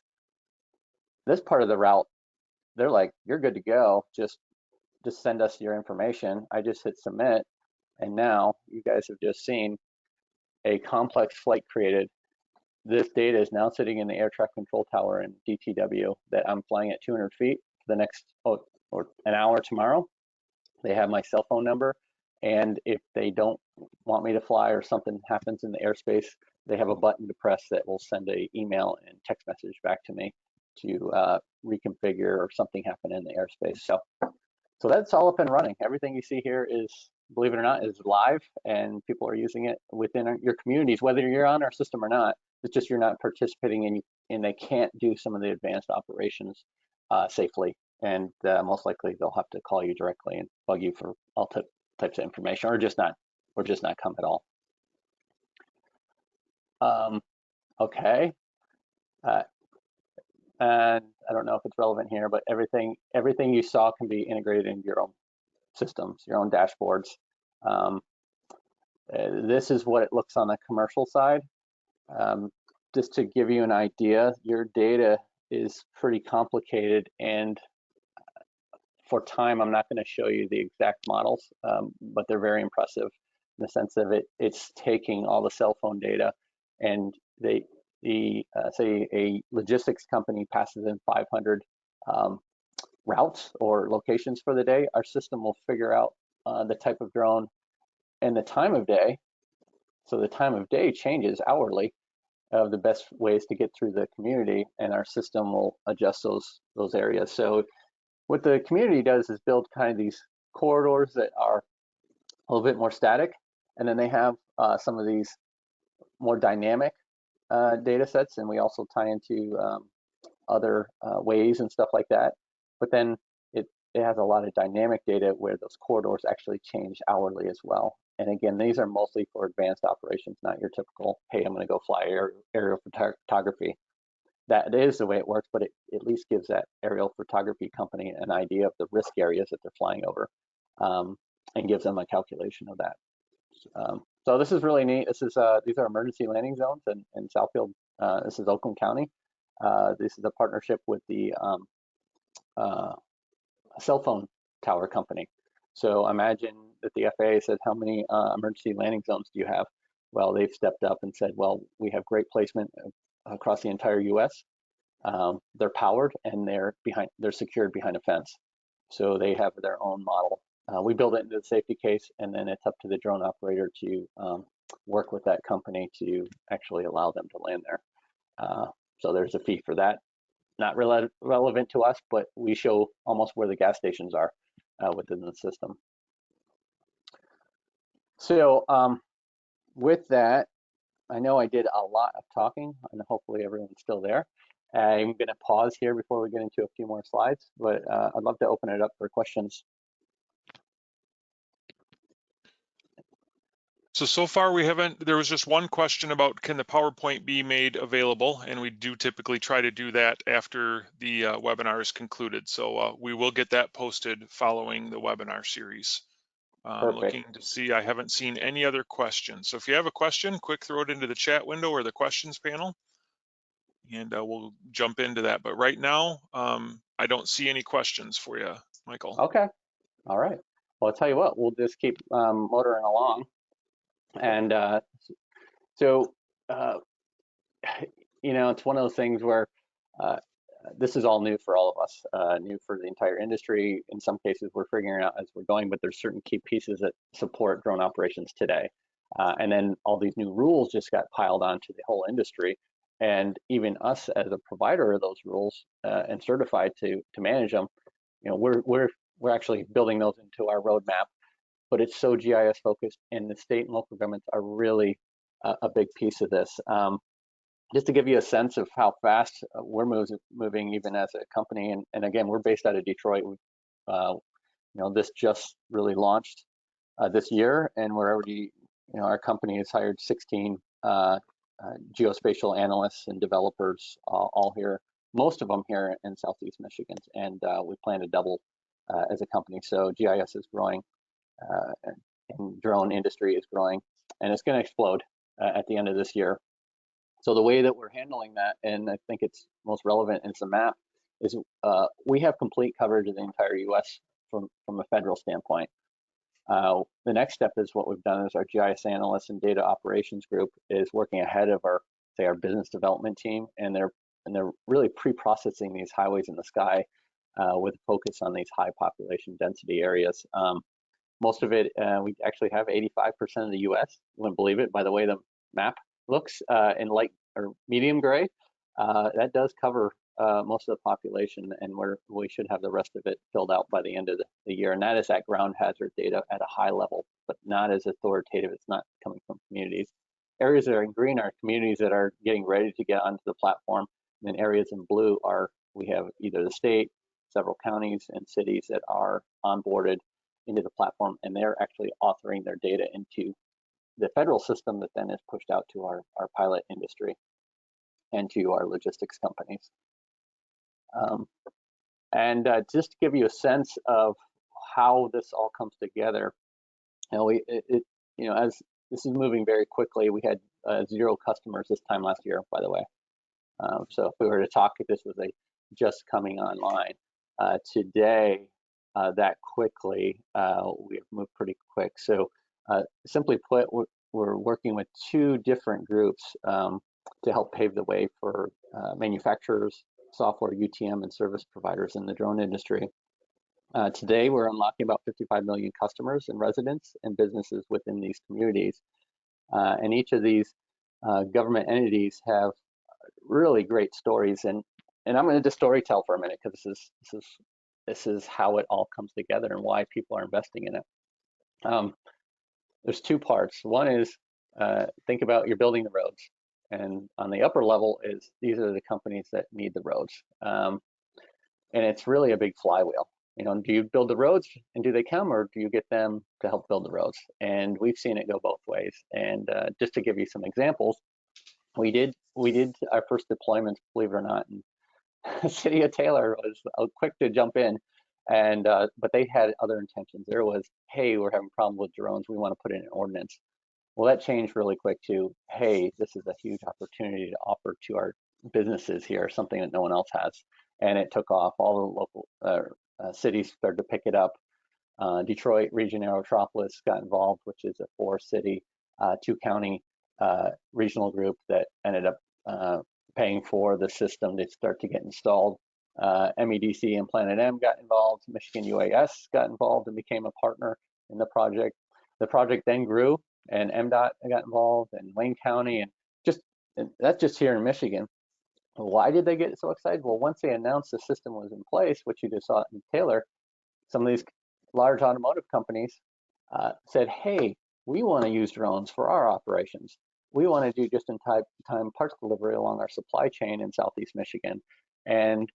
this part of the route, they're like, you're good to go. Just send us your information. I just hit submit. And now you guys have just seen a complex flight created. This data is now sitting in the air traffic control tower in DTW that I'm flying at 200 feet for the next, or an hour tomorrow. They have my cell phone number. And if they don't want me to fly or something happens in the airspace, they have a button to press that will send an email and text message back to me to reconfigure or something happen in the airspace. So that's all up and running. Everything you see here is, believe it or not, is live, and people are using it within your communities, whether you're on our system or not. It's just you're not participating in, and they can't do some of the advanced operations safely. And most likely they'll have to call you directly and bug you for all types of information, or just not come at all. Okay. And I don't know if it's relevant here, but everything you saw can be integrated into your own systems, your own dashboards. This is what it looks on the commercial side. Just to give you an idea, your data is pretty complicated, and for time, I'm not going to show you the exact models, but they're very impressive in the sense of it's taking all the cell phone data, and say a logistics company passes in 500 routes or locations for the day, our system will figure out the type of drone and the time of day. So the time of day changes hourly of the best ways to get through the community, and our system will adjust those areas. So what the community does is build kind of these corridors that are a little bit more static, and then they have some of these more dynamic data sets, and we also tie into other ways and stuff like that. But then it has a lot of dynamic data where those corridors actually change hourly as well. And again, these are mostly for advanced operations, not your typical, hey, I'm going to go fly aerial photography. That is the way it works, but it at least gives that aerial photography company an idea of the risk areas that they're flying over, and gives them a calculation of that. So this is really neat. This is these are emergency landing zones in Southfield. This is Oakland County. This is a partnership with the cell phone tower company. So imagine that the FAA said, how many emergency landing zones do you have? Well, they've stepped up and said, well, we have great placement across the entire US. They're powered and they're secured behind a fence. So they have their own model. We build it into the safety case, and then it's up to the drone operator to work with that company to actually allow them to land there. So there's a fee for that. not relevant to us, but we show almost where the gas stations are within the system. So with that, I know I did a lot of talking, and hopefully everyone's still there. I'm going to pause here before we get into a few more slides, but I'd love to open it up for questions. So far we haven't, there was just one question about can the PowerPoint be made available, and we do typically try to do that after the webinar is concluded. So we will get that posted following the webinar series. Looking to see, I haven't seen any other questions. So if you have a question, quick throw it into the chat window or the questions panel, and we'll jump into that. But right now, I don't see any questions for you, Michael. Okay, all right. Well, I'll tell you what, we'll just keep motoring along. And so, you know, it's one of those things where this is all new for all of us, new for the entire industry. In some cases, we're figuring out as we're going, but there's certain key pieces that support drone operations today. And then all these new rules just got piled onto the whole industry. And even us as a provider of those rules and certified to manage them, you know, we're actually building those into our roadmap. But it's so GIS focused, and the state and local governments are really a big piece of this. Just to give you a sense of how fast we're moving even as a company, and again, we're based out of Detroit. You know, this just really launched this year, and we're already, you know, our company has hired 16 geospatial analysts and developers all here, most of them here in Southeast Michigan, and we plan to double as a company. So GIS is growing. And drone industry is growing, and it's going to explode at the end of this year. So the way that we're handling that, and I think it's most relevant in the map, is we have complete coverage of the entire U.S. from a federal standpoint. The next step is what we've done is our GIS analysts and data operations group is working ahead of our business development team, and they're really pre-processing these highways in the sky with a focus on these high population density areas. Most of it, we actually have 85% of the U.S. You wouldn't believe it by the way the map looks in light or medium gray. That does cover most of the population, and we should have the rest of it filled out by the end of the year. And that is at ground hazard data at a high level, but not as authoritative. It's not coming from communities. Areas that are in green are communities that are getting ready to get onto the platform. And then areas in blue are, we have either the state, several counties and cities that are onboarded into the platform, and they're actually authoring their data into the federal system that then is pushed out to our pilot industry and to our logistics companies. Just to give you a sense of how this all comes together, you know, you know, as this is moving very quickly, we had 0 customers this time last year, by the way. So if we were to talk, if this was just coming online today, that quickly, we've moved pretty quick. So simply put, we're working with 2 different groups to help pave the way for manufacturers, software, UTM, and service providers in the drone industry. Today, we're unlocking about 55 million customers and residents and businesses within these communities. And each of these government entities have really great stories. And I'm going to just story tell for a minute, because this is how it all comes together and why people are investing in it. There's 2 parts. One is think about you're building the roads, and on the upper level is these are the companies that need the roads, and it's really a big flywheel. You know, do you build the roads and do they come, or do you get them to help build the roads? And we've seen it go both ways. And just to give you some examples, we did our first deployments, believe it or not, and the city of Taylor was quick to jump in, and but they had other intentions. There was, hey, we're having problems with drones, we want to put in an ordinance. Well, that changed really quick to, hey, this is a huge opportunity to offer to our businesses here something that no one else has. And it took off. All the local cities started to pick it up. Detroit Region Aerotropolis got involved, which is a 4-city, 2-county regional group that ended up paying for the system to start to get installed. MEDC and Planet M got involved. Michigan UAS got involved and became a partner in the project. The project then grew, and MDOT got involved, and Wayne County, and that's just here in Michigan. Why did they get so excited? Well, once they announced the system was in place, which you just saw in Taylor, some of these large automotive companies said, hey, we want to use drones for our operations. We want to do just-in-time parts delivery along our supply chain in Southeast Michigan. And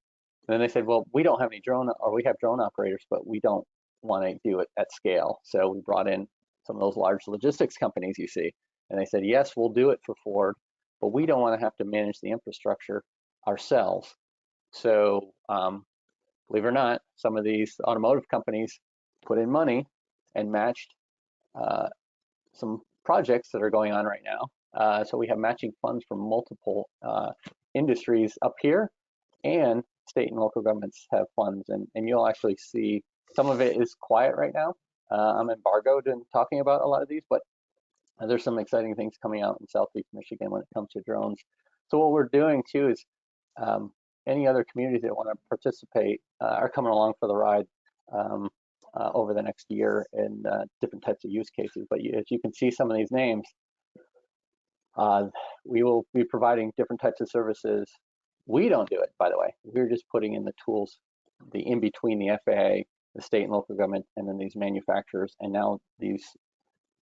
then they said, well, we don't have any drone, or we have drone operators, but we don't want to do it at scale. So we brought in some of those large logistics companies you see. And they said, yes, we'll do it for Ford, but we don't want to have to manage the infrastructure ourselves. So believe it or not, some of these automotive companies put in money and matched some projects that are going on right now. So we have matching funds from multiple industries up here, and state and local governments have funds. And you'll actually see some of it is quiet right now. I'm embargoed in talking about a lot of these, but there's some exciting things coming out in Southeast Michigan when it comes to drones. So what we're doing too is any other communities that want to participate are coming along for the ride over the next year in different types of use cases. But as you can see some of these names, we will be providing different types of services. We don't do it, by the way. We're just putting in the tools, the in between the FAA, the state and local government, and then these manufacturers, and now these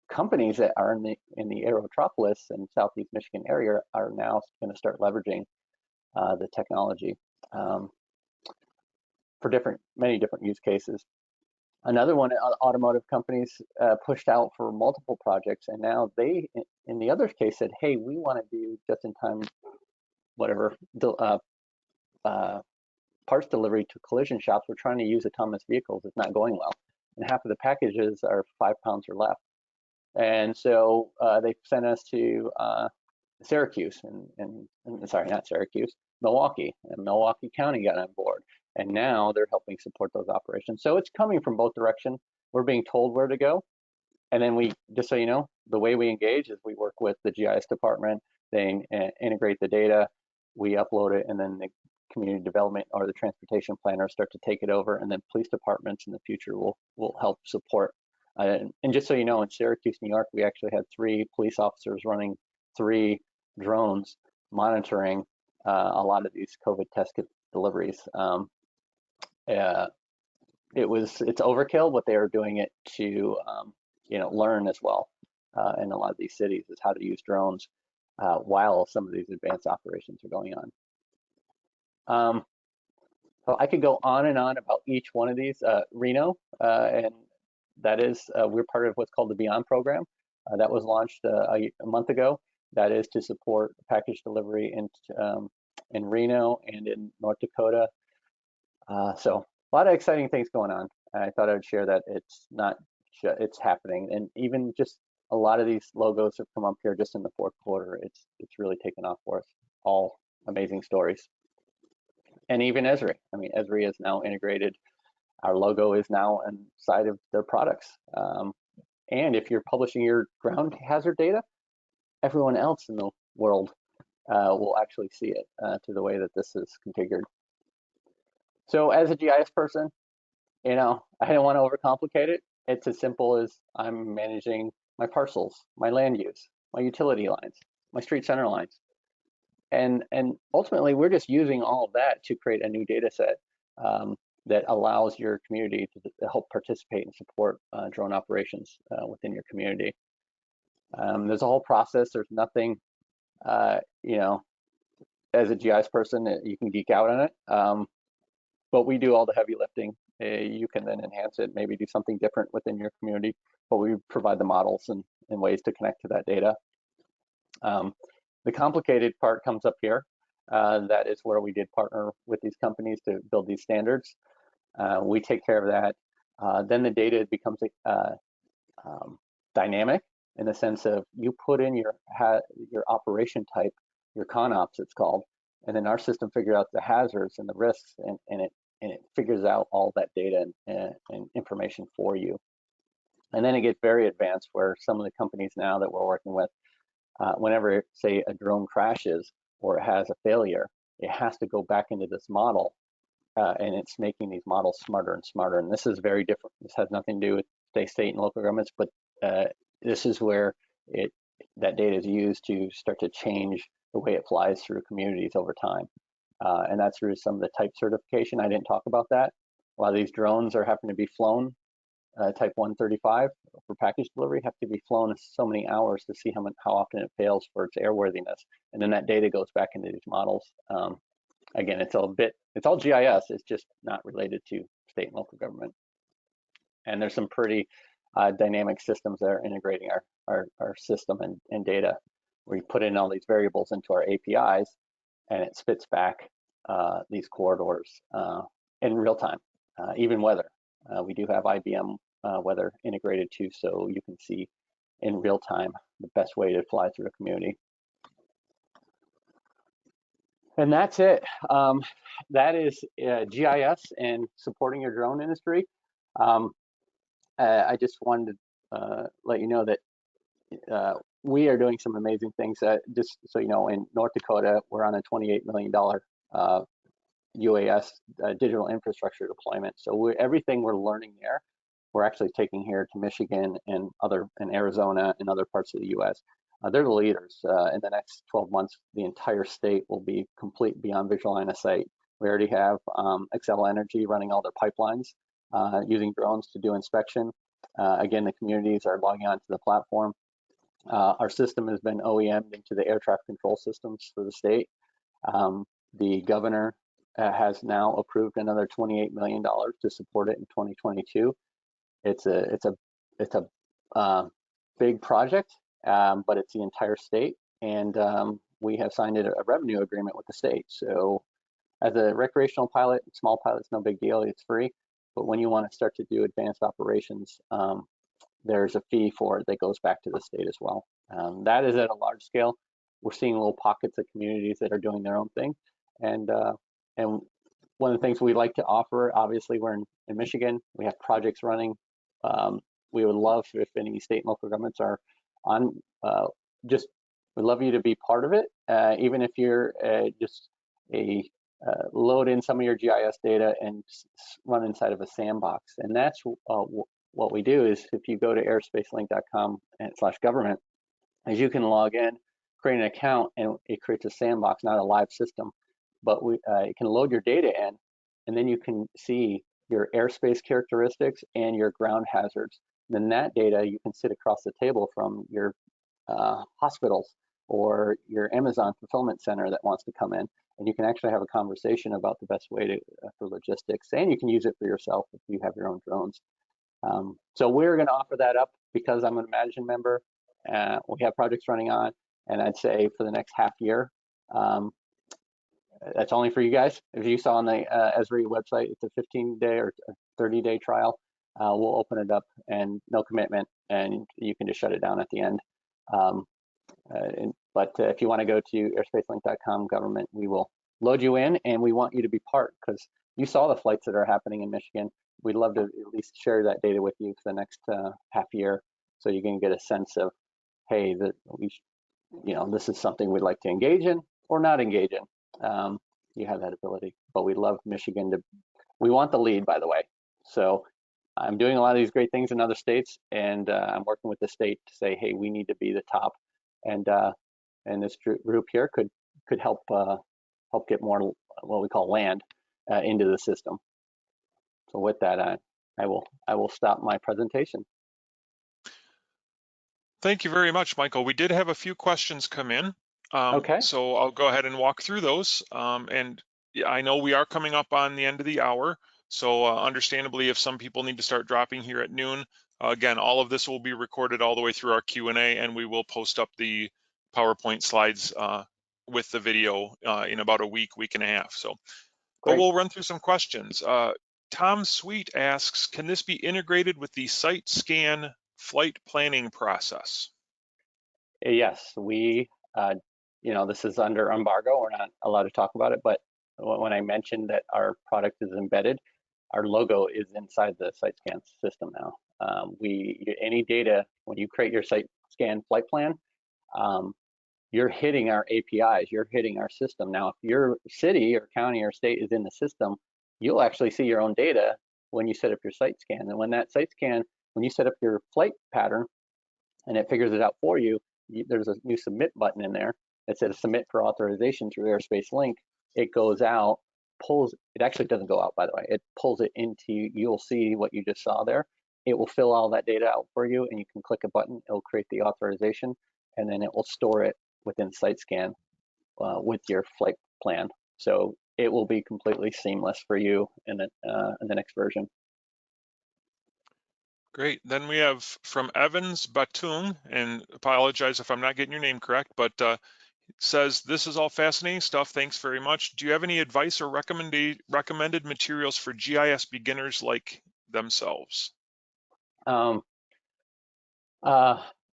companies that are in the aerotropolis and Southeast Michigan area are now going to start leveraging the technology for many different use cases. Another one, automotive companies pushed out for multiple projects, and now they, in the other case, said, hey, we want to do just-in-time, whatever, parts delivery to collision shops. We're trying to use autonomous vehicles. It's not going well. And half of the packages are 5 pounds or less. And so they sent us to Syracuse, and sorry, not Syracuse, Milwaukee, and Milwaukee County got on board. And now they're helping support those operations. So it's coming from both directions. We're being told where to go. And then we, just so you know, the way we engage is we work with the GIS department. They integrate the data, we upload it, and then the community development or the transportation planners start to take it over. And then police departments in the future will help support. And just so you know, in Syracuse, New York, we actually had 3 police officers running 3 drones monitoring a lot of these COVID test kit deliveries. It's overkill, but they are doing it to learn as well in a lot of these cities is how to use drones while some of these advanced operations are going on. So I could go on and on about each one of these. Reno, and that is we're part of what's called the Beyond program that was launched a month ago. That is to support package delivery in Reno and in North Dakota. So a lot of exciting things going on. I thought I would share that it's happening, and even just a lot of these logos have come up here just in the 4th quarter. It's really taken off for us. All amazing stories. And even Esri. I mean, Esri is now integrated. Our logo is now inside of their products. And if you're publishing your ground hazard data, everyone else in the world will actually see it to the way that this is configured. So as a GIS person, I don't want to overcomplicate it. It's as simple as I'm managing my parcels, my land use, my utility lines, my street center lines. And ultimately, we're just using all of that to create a new data set that allows your community to help participate and support drone operations within your community. There's a whole process. There's nothing, as a GIS person, you can geek out on it. But we do all the heavy lifting. You can then enhance it, maybe do something different within your community, but we provide the models and ways to connect to that data. The complicated part comes up here. That is where we did partner with these companies to build these standards. We take care of that. Then the data becomes dynamic in the sense of you put in your operation type, your ConOps it's called, and then our system figures out the hazards and the risks, and it figures out all that data and information for you. And then it gets very advanced where some of the companies now that we're working with, whenever, say, a drone crashes or it has a failure, it has to go back into this model, and it's making these models smarter and smarter. And this is very different. This has nothing to do with state and local governments, but this is where that data is used to start to change the way it flies through communities over time. and that's through some of the type certification. I didn't talk about that. A lot of these drones are having to be flown, type 135 for package delivery, have to be flown so many hours to see how often it fails for its airworthiness. And then that data goes back into these models. Again, it's all GIS, it's just not related to state and local government. And there's some pretty dynamic systems that are integrating our system and data. We put in all these variables into our APIs, and it spits back these corridors in real time, even weather. We do have IBM weather integrated too, so you can see in real time the best way to fly through a community. And that's it. That is GIS and supporting your drone industry. I just wanted to let you know that we are doing some amazing things. Just so you know, in North Dakota, we're on a $28 million UAS digital infrastructure deployment. So everything we're learning there, we're actually taking here to Michigan and Arizona and other parts of the U.S. They're the leaders. In the next 12 months, the entire state will be complete beyond visual line of sight. We already have Xcel Energy running all their pipelines using drones to do inspection. Again, the communities are logging onto the platform. Our system has been OEM'd into the air traffic control systems for the state. The governor has now approved another $28 million to support it in 2022. It's a big project, but it's the entire state, and we have signed a revenue agreement with the state. So as a recreational pilot, small pilot's no big deal, it's free. But when you want to start to do advanced operations, there's a fee for it that goes back to the state as well. That is at a large scale. We're seeing little pockets of communities that are doing their own thing. And one of the things we like to offer, obviously we're in Michigan, we have projects running. We would love if any state and local governments are on, we'd love you to be part of it, even if you're just load in some of your GIS data and run inside of a sandbox. And that's what we do. Is if you go to airspacelink.com/government, as you can log in, create an account, and it creates a sandbox, not a live system, but it can load your data in, and then you can see your airspace characteristics and your ground hazards. And then that data you can sit across the table from your hospitals or your Amazon fulfillment center that wants to come in, and you can actually have a conversation about the best way for logistics, and you can use it for yourself if you have your own drones. So we're going to offer that up because I'm an IMAGIN member. We have projects running on, and I'd say for the next half year, that's only for you guys. If you saw on the Esri website, it's a 15-day or 30-day trial. We'll open it up and no commitment, and you can just shut it down at the end. But if you want to go to airspacelink.com government, we will load you in, and we want you to be part, because you saw the flights that are happening in Michigan. We'd love to at least share that data with you for the next half year, so you can get a sense of, hey, this is something we'd like to engage in or not engage in. You have that ability, but we love Michigan we want the lead, by the way. So I'm doing a lot of these great things in other states, and I'm working with the state to say, hey, we need to be the top, and this group here could help get more what we call land into the system. So with that, I will stop my presentation. Thank you very much, Michael. We did have a few questions come in. Okay. So I'll go ahead and walk through those. And I know we are coming up on the end of the hour. So understandably, if some people need to start dropping here at noon, again, all of this will be recorded all the way through our Q&A, and we will post up the PowerPoint slides with the video in about a week and a half. So, but we'll run through some questions. Tom Sweet asks, can this be integrated with the site scan flight planning process? Yes, we, this is under embargo. We're not allowed to talk about it, but when I mentioned that our product is embedded, our logo is inside the site scan system now. Any data, when you create your site scan flight plan, you're hitting our APIs, you're hitting our system. Now, if your city or county or state is in the system, you'll actually see your own data when you set up your site scan. And when that site scan, when you set up your flight pattern and it figures it out for you, there's a new submit button in there that says submit for authorization through Airspace Link. it goes out, pulls, it actually doesn't go out, by the way, it pulls it into, you'll see what you just saw there. It will fill all that data out for you, and you can click a button, it'll create the authorization, and then it will store it within SiteScan with your flight plan. So it will be completely seamless for you in the next version. Great. Then we have from Evans Batung, and apologize if I'm not getting your name correct, but says, this is all fascinating stuff. Thanks very much. Do you have any advice or recommended materials for GIS beginners like themselves?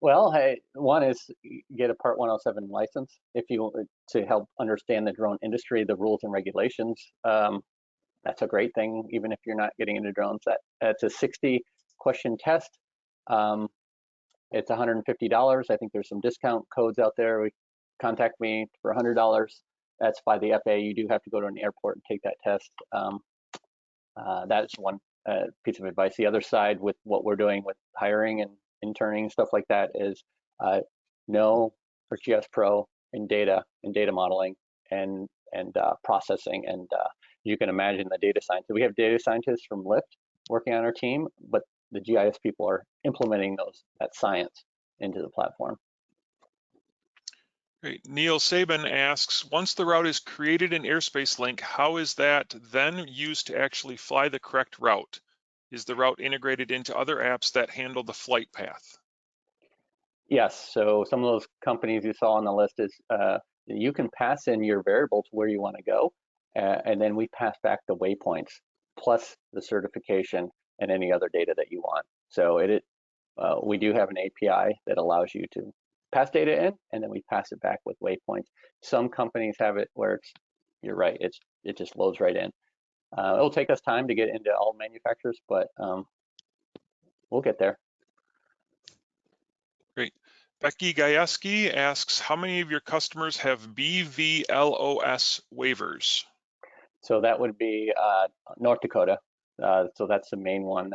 Well, hey, one is get a Part 107 license if you to help understand the drone industry, the rules and regulations. That's a great thing, even if you're not getting into drones. That's a 60-question test. It's $150. I think there's some discount codes out there. Contact me for $100. That's by the FAA. You do have to go to an airport and take that test. That's one piece of advice. The other side with what we're doing with hiring and interning and stuff like that is know for GIS Pro and data modeling and processing. And you can imagine the data scientists. We have data scientists from Lyft working on our team, but the GIS people are implementing that science into the platform. Great. Neil Sabin asks, once the route is created in Airspace Link, how is that then used to actually fly the correct route? Is the route integrated into other apps that handle the flight path? Yes, so some of those companies you saw on the list is you can pass in your variables where you want to go, and then we pass back the waypoints plus the certification and any other data that you want. So we do have an API that allows you to pass data in, and then we pass it back with waypoints. Some companies have it where you're right, it just loads right in. It'll take us time to get into all manufacturers, but we'll get there. Great. Becky Gajewski asks, how many of your customers have BVLOS waivers? So that would be North Dakota. So that's the main one.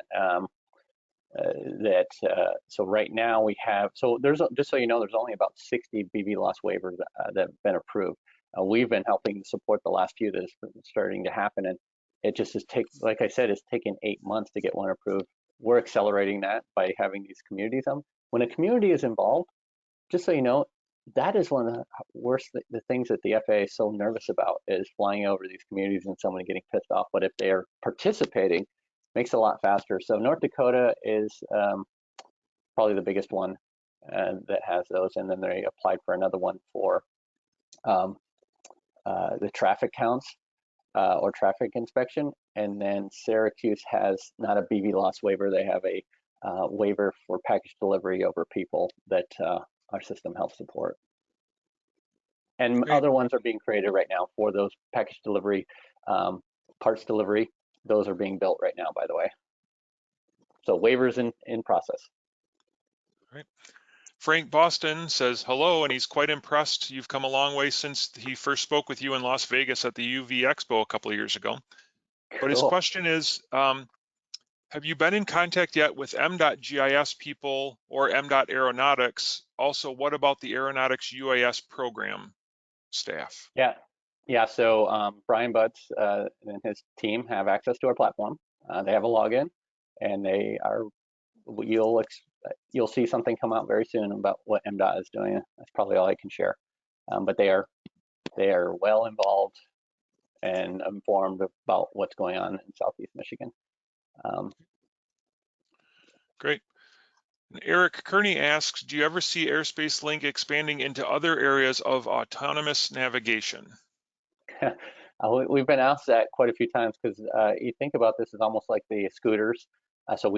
So right now we have, so just so you know, there's only about 60 BVLOS waivers that have been approved. We've been helping support the last few that is starting to happen, and it just like I said, it's taken 8 months to get one approved. We're accelerating that by having these communities. When a community is involved, just so you know, that is one of the worst the things that the FAA is so nervous about is flying over these communities and someone getting pissed off. But if they are participating, makes it a lot faster. So North Dakota is probably the biggest one that has those, and then they applied for another one for the traffic counts or traffic inspection. And then Syracuse has not a BVLOS waiver; they have a waiver for package delivery over people that our system helps support. And Great. Other ones are being created right now for those package delivery, parts delivery. Those are being built right now, by the way. So waivers in process. Right. Frank Boston says hello, and he's quite impressed. You've come a long way since he first spoke with you in Las Vegas at the UV Expo a couple of years ago. Cool. But his question is, have you been in contact yet with M.GIS people or M.Aeronautics? Also, what about the Aeronautics UAS program staff? Yeah. So Brian Butts and his team have access to our platform. They have a login, and you'll see something come out very soon about what MDOT is doing. That's probably all I can share. But they are well involved and informed about what's going on in Southeast Michigan. Great. Eric Kearney asks, do you ever see Airspace Link expanding into other areas of autonomous navigation? We've been asked that quite a few times because you think about this as almost like the scooters. So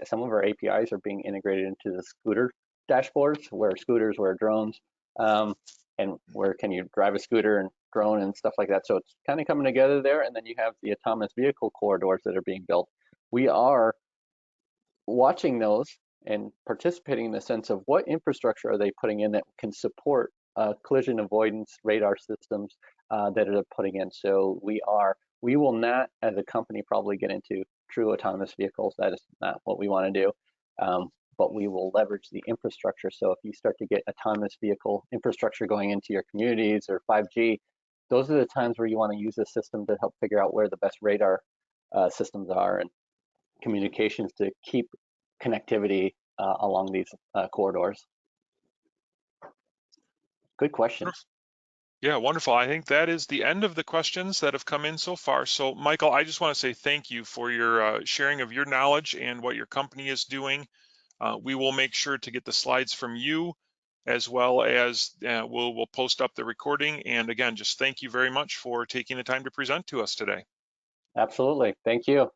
some of our APIs are being integrated into the scooter dashboards, where scooters, where drones, and where can you drive a scooter and drone and stuff like that. So it's kind of coming together there. And then you have the autonomous vehicle corridors that are being built. We are watching those and participating in the sense of what infrastructure are they putting in that can support collision avoidance radar systems that they're putting in. So we will not, as a company, probably get into true autonomous vehicles. That is not what we want to do. But we will leverage the infrastructure. So if you start to get autonomous vehicle infrastructure going into your communities or 5G, those are the times where you want to use the system to help figure out where the best radar systems are and communications to keep connectivity along these corridors. Good question. Yeah, wonderful. I think that is the end of the questions that have come in so far. So Michael, I just want to say thank you for your sharing of your knowledge and what your company is doing. We will make sure to get the slides from you, as well as we'll post up the recording. And again, just thank you very much for taking the time to present to us today. Absolutely. Thank you.